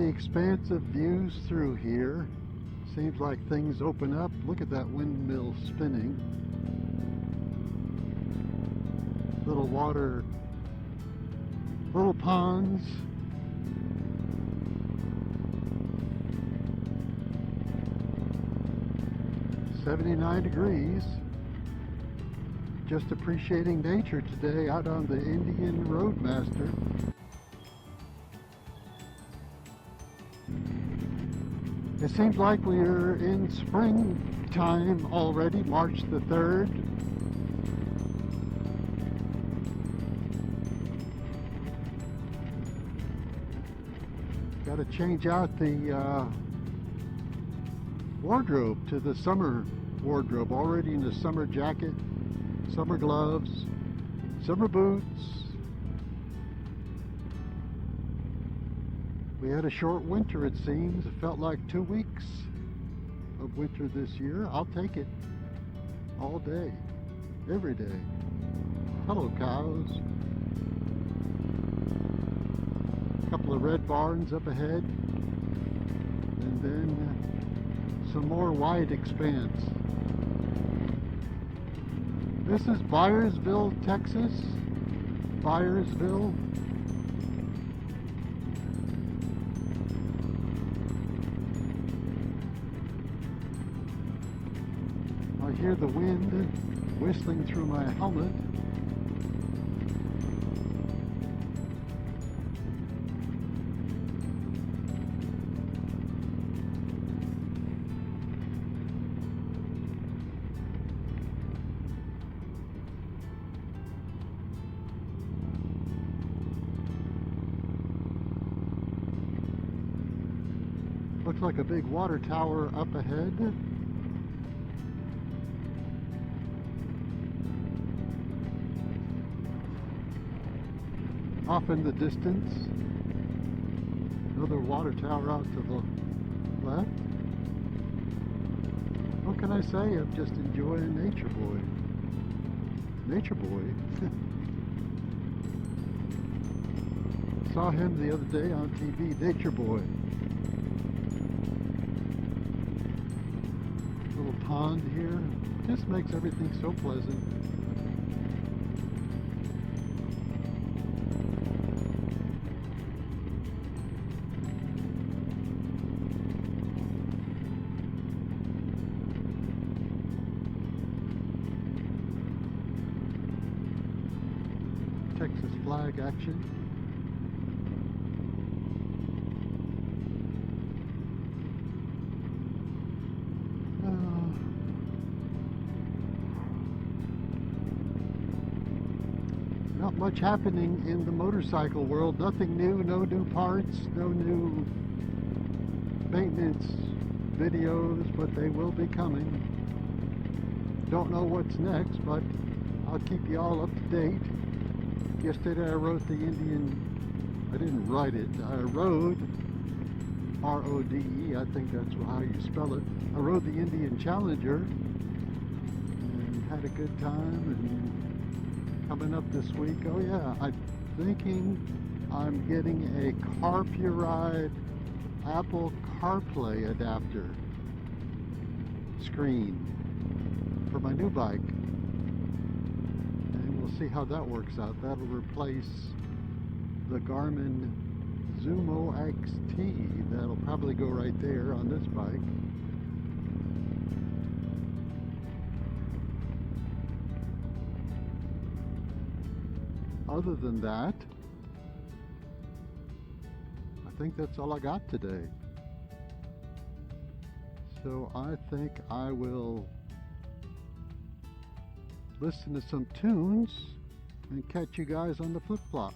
The expansive views through here. Seems like things open up. Look at that windmill spinning. Little water, little ponds. "79 degrees. Just appreciating nature today out on the Indian Roadmaster. It seems like we're in springtime already, March the 3rd. Got to change out the wardrobe to the summer wardrobe. Already in the summer jacket, summer gloves, summer boots. We had a short winter, it seems. It felt like 2 weeks of winter this year. I'll take it all day, every day. Hello, cows. A couple of red barns up ahead, and then some more wide expanse. This is Byersville, Texas. Byersville. I hear the wind whistling through my helmet. Looks like a big water tower up ahead. Off in the distance, another water tower out to the left. What can I say? I'm just enjoying Nature Boy. Nature Boy. Saw him the other day on TV, Nature Boy. Little pond here. Just makes everything so pleasant. Texas flag action. Not much happening in the motorcycle world. Nothing new, no new parts, no new maintenance videos, but they will be coming. Don't know what's next, but I'll keep you all up to date. Yesterday I wrote the Indian, I didn't write it, I rode, R-O-D-E, I think that's how you spell it. I rode the Indian Challenger and had a good time. And coming up this week, oh yeah, I'm thinking I'm getting a CarPuride Apple CarPlay adapter screen for my new bike. See how that works out. That'll replace the Garmin Zumo XT. That'll probably go right there on this bike. Other than that, I think that's all I got today. So I think I will listen to some tunes and catch you guys on the flip-flop.